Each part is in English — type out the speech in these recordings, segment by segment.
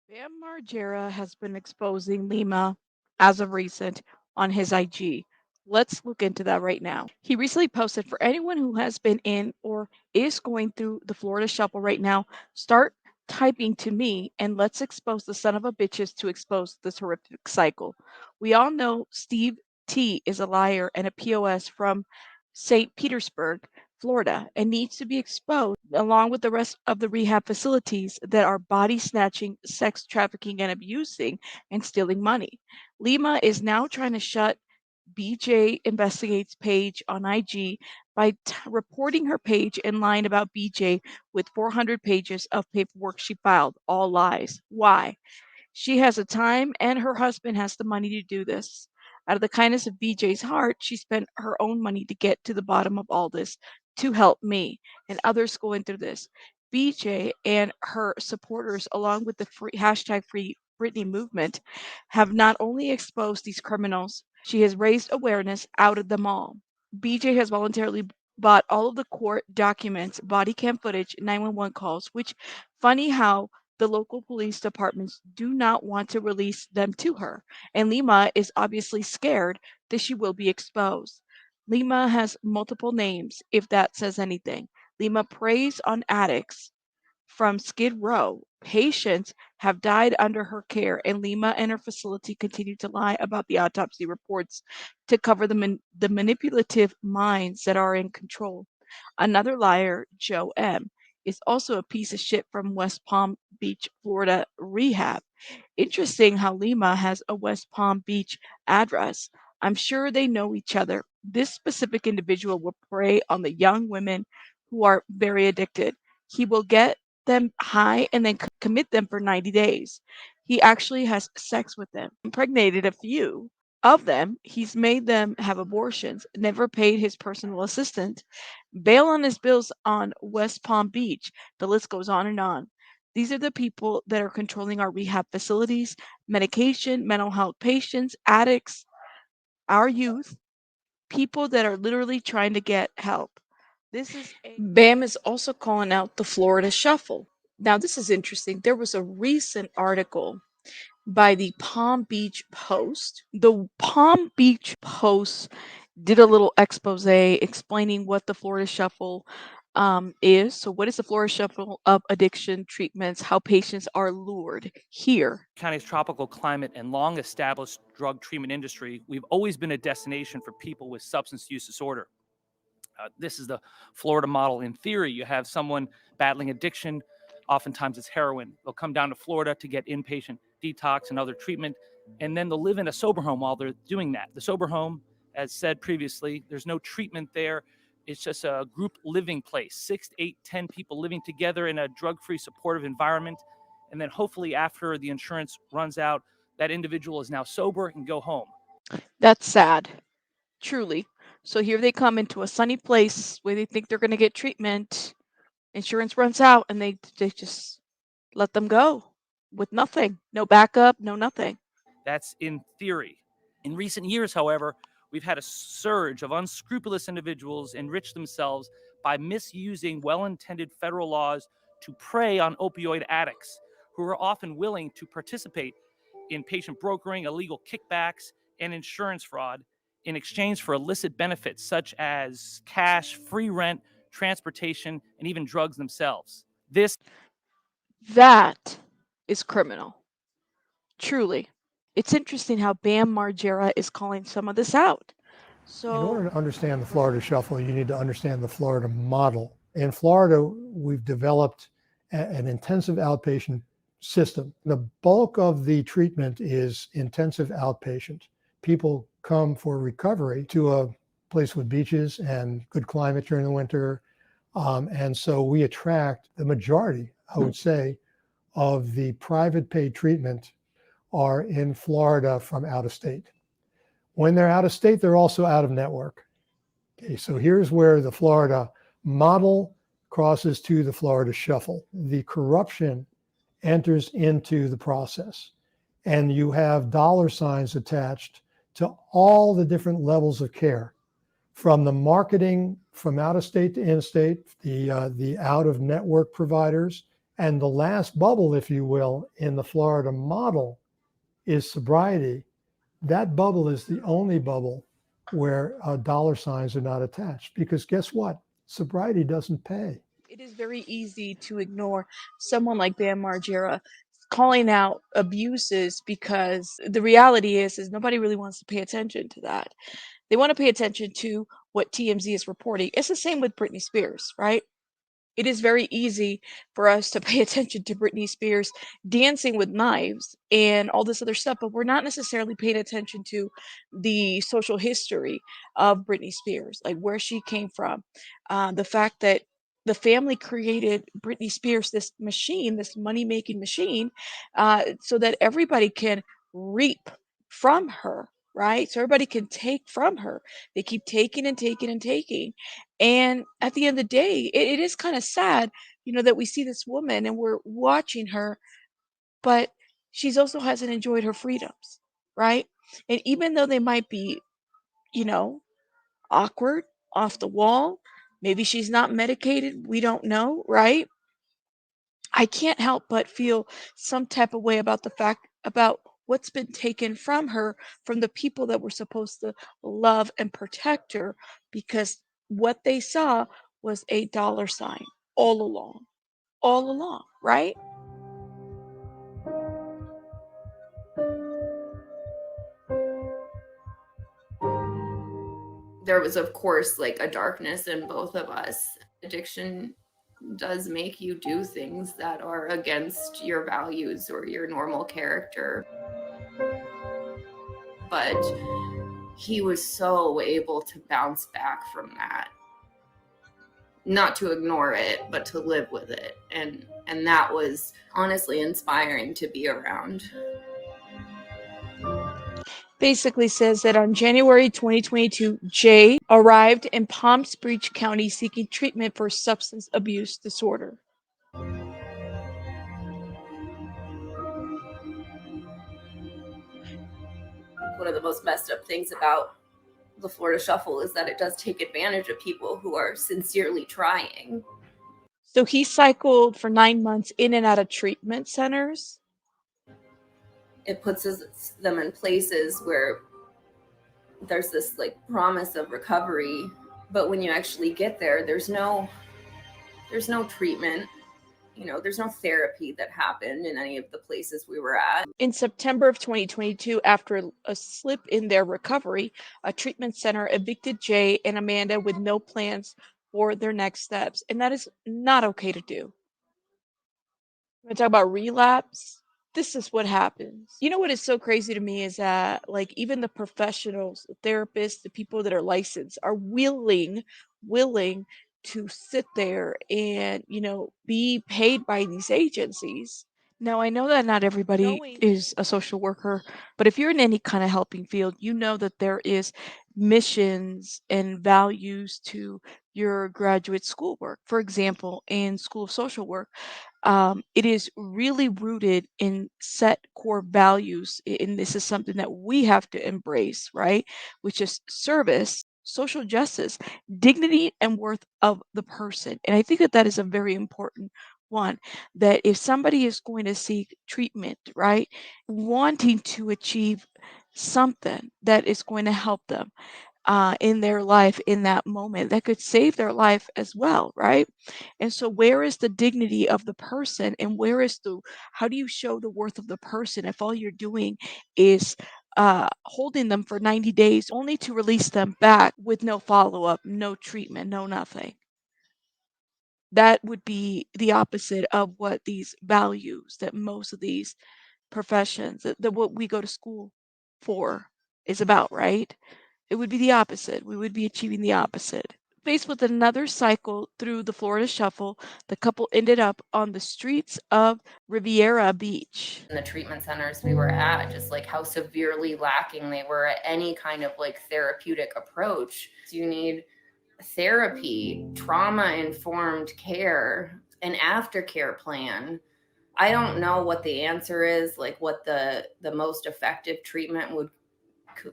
Bam Margera has been exposing Lima as of recent on his IG. Let's look into that right now. He recently posted for anyone who has been in or is going through the Florida shuffle right now, start typing to me and let's expose the son of a bitches to expose this horrific cycle. We all know Steve T is a liar and a POS from St. Petersburg, Florida, and needs to be exposed along with the rest of the rehab facilities that are body snatching, sex trafficking, and abusing and stealing money. Lima is now trying to shut BJ Investigates page on IG by reporting her page and lying about BJ with 400 pages of paperwork she filed, all lies. Why? She has the time and her husband has the money to do this. Out of the kindness of BJ's heart, she spent her own money to get to the bottom of all this to help me and others going through this. BJ and her supporters, along with the free Britney movement, have not only exposed these criminals, she has raised awareness out of them all. BJ has voluntarily bought all of the court documents, body cam footage, 911 calls, which funny how the local police departments do not want to release them to her, and Lima is obviously scared that she will be exposed. Lima has multiple names, if that says anything. Lima preys on addicts from Skid Row. Patients have died under her care, and Lima and her facility continue to lie about the autopsy reports to cover the manipulative minds that are in control. Another liar, Joe M., is also a piece of shit from West Palm Beach, Florida rehab. Interesting how Lima has a West Palm Beach address. I'm sure they know each other. This specific individual will prey on the young women who are very addicted. He will get them high and then commit them for 90 days. He actually has sex with them, impregnated a few of them. He's made them have abortions, never paid his personal assistant, bail on his bills on West Palm Beach. The list goes on and on. These are the people that are controlling our rehab facilities, medication, mental health patients, addicts, our youth, people that are literally trying to get help. BAM is also calling out the Florida Shuffle. Now, this is interesting. There was a recent article by the Palm Beach Post. The Palm Beach Post did a little expose explaining what the Florida Shuffle is. So, what is the Florida Shuffle of addiction treatments? How patients are lured here. County's tropical climate and long established drug treatment industry, we've always been a destination for people with substance use disorder. This is the Florida model in theory. You have someone battling addiction, oftentimes it's heroin. They'll come down to Florida to get inpatient detox and other treatment, and then they'll live in a sober home while they're doing that. The sober home, as said previously, there's no treatment there. It's just a group living place, 6, 8, 10 people living together in a drug-free supportive environment. And then hopefully after the insurance runs out, that individual is now sober and go home. That's sad, truly. So here they come into a sunny place where they think they're going to get treatment. Insurance runs out and they just let them go with nothing. No backup, no nothing. That's in theory. In recent years, however, we've had a surge of unscrupulous individuals enrich themselves by misusing well-intended federal laws to prey on opioid addicts, who are often willing to participate in patient brokering, illegal kickbacks, and insurance fraud in exchange for illicit benefits such as cash, free rent, transportation, and even drugs themselves. That is criminal. Truly. It's interesting how Bam Margera is calling some of this out. In So, order to understand the Florida Shuffle, you need to understand the Florida model. In Florida, we've developed an intensive outpatient system. The bulk of the treatment is intensive outpatient. People come for recovery to a place with beaches and good climate during the winter. And so we attract the majority, I would say, of the private paid treatment are in Florida from out of state. When they're out of state, they're also out of network. Okay, so here's where the Florida model crosses to the Florida Shuffle. The corruption enters into the process, and you have dollar signs attached to all the different levels of care, from the marketing from out of state to in state, the out of network providers, And the last bubble, if you will, in the Florida model is sobriety. That bubble is the only bubble where dollar signs are not attached. Because guess what? Sobriety doesn't pay. It is very easy to ignore someone like Bam Margera calling out abuses because the reality is nobody really wants to pay attention to that. They want to pay attention to what TMZ is reporting. It's the same with Britney Spears, right? It is very easy for us to pay attention to Britney Spears dancing with knives and all this other stuff, but we're not necessarily paying attention to the social history of Britney Spears, like where she came from, the fact that the family created Britney Spears, this machine, this money making machine, so that everybody can reap from her, right? So everybody can take from her. They keep taking and taking and taking. And at the end of the day, it is kind of sad, that we see this woman and we're watching her, but she's also hasn't enjoyed her freedoms, right? And even though they might be, you know, awkward, off the wall, maybe she's not medicated, we don't know, right? I can't help but feel some type of way about the fact about what's been taken from her from the people that were supposed to love and protect her because what they saw was a dollar sign all along, right? There was, of course, like a darkness in both of us. Addiction does make you do things that are against your values or your normal character. But he was so able to bounce back from that. Not to ignore it, but to live with it. And that was honestly inspiring to be around. Basically says that on January 2022, Jay arrived in Palm Beach County seeking treatment for substance abuse disorder. One of the most messed up things about the Florida Shuffle is that it does take advantage of people who are sincerely trying. So he cycled for 9 months in and out of treatment centers. It puts them in places where there's this like promise of recovery, but when you actually get there, there's no treatment. There's no therapy that happened in any of the places we were at. In September of 2022, after a slip in their recovery, a treatment center evicted Jay and Amanda with no plans for their next steps. And that is not okay to do. When I talk about relapse, this is what happens. You know what is so crazy to me is that, like, even the professionals, the therapists, the people that are licensed are willing to sit there and, be paid by these agencies. Now, I know that not everybody is a social worker, but if you're in any kind of helping field, you know that there is missions and values to your graduate schoolwork. For example, in School of Social Work, it is really rooted in set core values. And this is something that we have to embrace, right? Which is service, social justice, dignity, and worth of the person. And I think that that is a very important one, that if somebody is going to seek treatment, right, wanting to achieve something that is going to help them in their life in that moment that could save their life as well, right? And so, where is the dignity of the person, and how do you show the worth of the person if all you're doing is holding them for 90 days only to release them back with no follow up, no treatment, no nothing? That would be the opposite of what these values that most of these professions, that what we go to school for, is about, right? It would be the opposite. We would be achieving the opposite. Faced with another cycle through the Florida Shuffle, the couple ended up on the streets of Riviera Beach. In the treatment centers we were at, just like how severely lacking they were at any kind of like therapeutic approach. You need therapy, trauma-informed care, an aftercare plan. I don't know what the answer is, like what the most effective treatment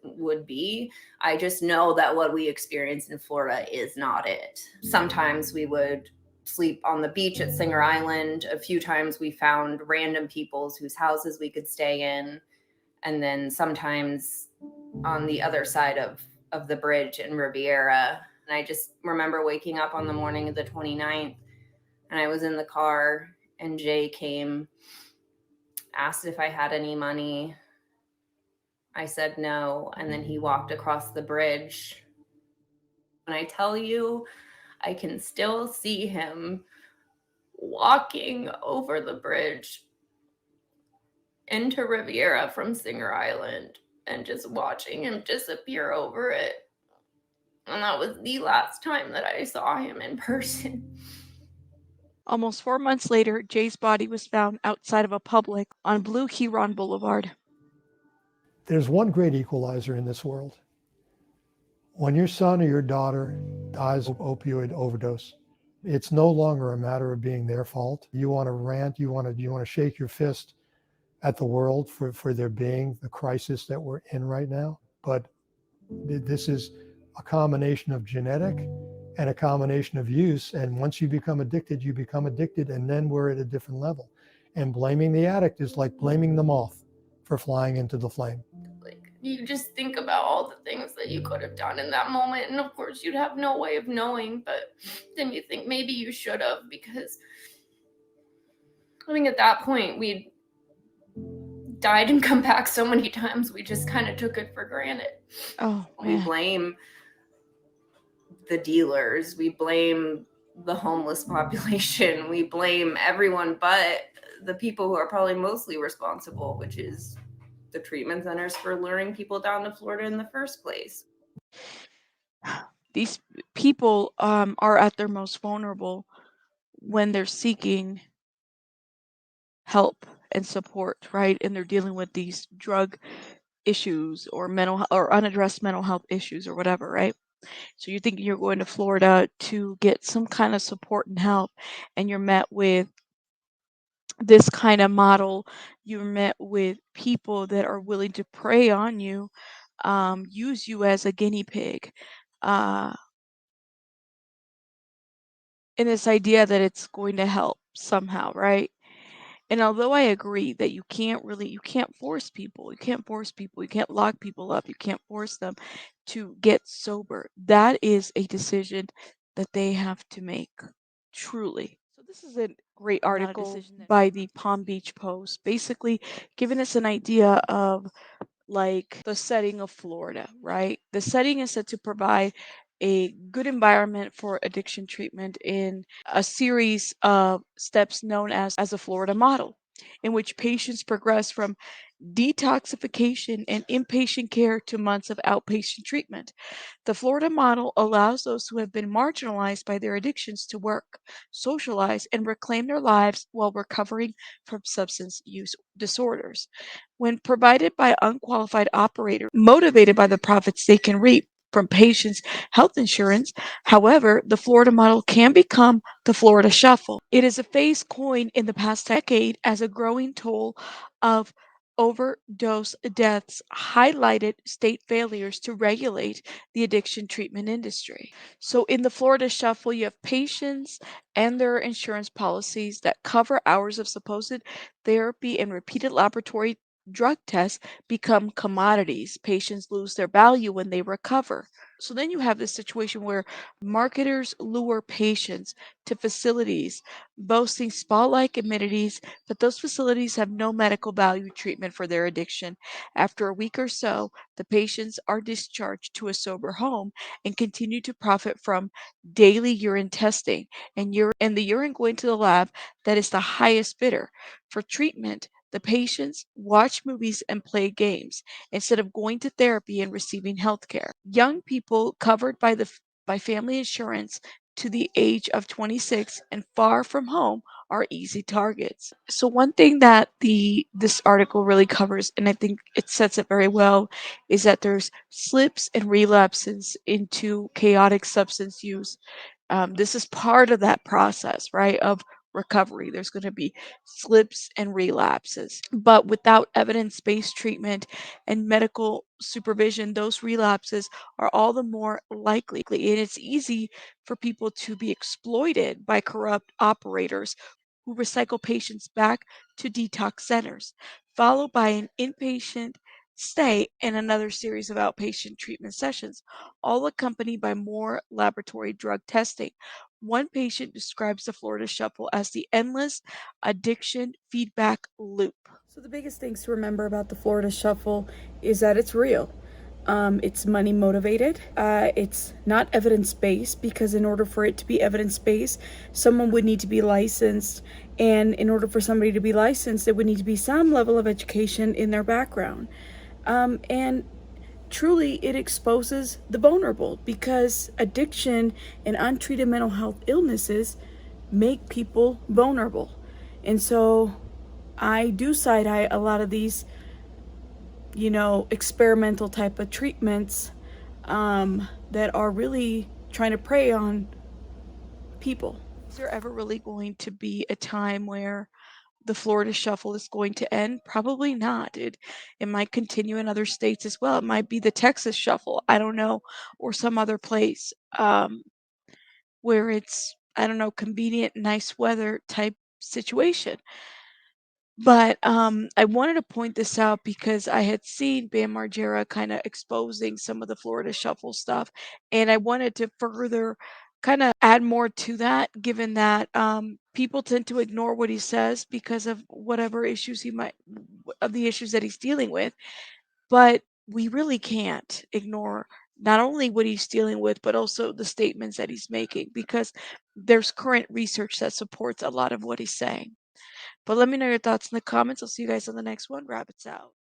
would be. I just know that what we experienced in Florida is not it. Sometimes we would sleep on the beach at Singer Island. A few times we found random people's whose houses we could stay in. And then sometimes on the other side of the bridge in Riviera. And I just remember waking up on the morning of the 29th, and I was in the car, and Jay came, asked if I had any money. I said no, and then he walked across the bridge. And I tell you, I can still see him walking over the bridge into Riviera from Singer Island and just watching him disappear over it. And that was the last time that I saw him in person. Almost 4 months later, Jay's body was found outside of a Publix on Blue Huron Boulevard. There's one great equalizer in this world. When your son or your daughter dies of opioid overdose, it's no longer a matter of being their fault. You want to rant, you want to shake your fist at the world for there being the crisis that we're in right now. But this is a combination of genetic and a combination of use. And once you become addicted, and then we're at a different level. And blaming the addict is like blaming the moth for flying into the flame. Like, you just think about all the things that you could have done in that moment. And of course, you'd have no way of knowing, but then you think maybe you should have, because I think at that point, we'd died and come back so many times, we just kind of took it for granted. Oh, We man. blame the dealers, we blame the homeless population, we blame everyone but the people who are probably mostly responsible, which is the treatment centers for luring people down to Florida in the first place. These people are at their most vulnerable when they're seeking help and support, right? And they're dealing with these drug issues or unaddressed mental health issues or whatever, right? So you're thinking you're going to Florida to get some kind of support and help, and you're met with this kind of model. You're met with people that are willing to prey on you, use you as a guinea pig, uh, in this idea that it's going to help somehow, right? And although I agree that you can't force people, you can't lock people up, you can't force them to get sober. That is a decision that they have to make, truly. So this is a great article by the Palm Beach Post, basically giving us an idea of like the setting of Florida, right? The setting is set to provide a good environment for addiction treatment in a series of steps known as a Florida model, in which patients progress from detoxification and inpatient care to months of outpatient treatment. The Florida model allows those who have been marginalized by their addictions to work, socialize, and reclaim their lives while recovering from substance use disorders. When provided by unqualified operators motivated by the profits they can reap from patients' health insurance, however, the Florida model can become the Florida Shuffle. It is a phase coined in the past decade as a growing toll of overdose deaths highlighted state failures to regulate the addiction treatment industry. So in the Florida Shuffle, you have patients and their insurance policies that cover hours of supposed therapy and repeated laboratory drug tests become commodities. Patients lose their value when they recover. So then you have this situation where marketers lure patients to facilities boasting spa-like amenities, but those facilities have no medical value treatment for their addiction. After a week or so, the patients are discharged to a sober home and continue to profit from daily urine testing and the urine going to the lab that is the highest bidder. For treatment, the patients watch movies and play games instead of going to therapy and receiving health care. Young people covered by family insurance to the age of 26 and far from home are easy targets. So one thing that this article really covers, and I think it sets it very well, is that there's slips and relapses into chaotic substance use. This is part of that process, right, of recovery. There's going to be slips and relapses. But without evidence-based treatment and medical supervision, those relapses are all the more likely. And it's easy for people to be exploited by corrupt operators who recycle patients back to detox centers, followed by an inpatient stay and another series of outpatient treatment sessions, all accompanied by more laboratory drug testing. One patient describes the Florida Shuffle as the endless addiction feedback loop. So, the biggest things to remember about the Florida Shuffle is that it's real. It's money motivated. It's not evidence based because, in order for it to be evidence based, someone would need to be licensed. And in order for somebody to be licensed, there would need to be some level of education in their background. And truly, it exposes the vulnerable because addiction and untreated mental health illnesses make people vulnerable. And so, I do side eye a lot of these, experimental type of treatments that are really trying to prey on people. Is there ever really going to be a time where the Florida Shuffle is going to end? Probably not. It might continue in other states as well. It might be the Texas Shuffle, I don't know, or some other place where it's, I don't know, convenient, nice weather type situation. But I wanted to point this out because I had seen Bam Margera kind of exposing some of the Florida Shuffle stuff, and I wanted to further kind of add more to that, given that people tend to ignore what he says because of whatever issues of the issues that he's dealing with. But we really can't ignore not only what he's dealing with, but also the statements that he's making because there's current research that supports a lot of what he's saying. But let me know your thoughts in the comments. I'll see you guys on the next one. Rabbits out.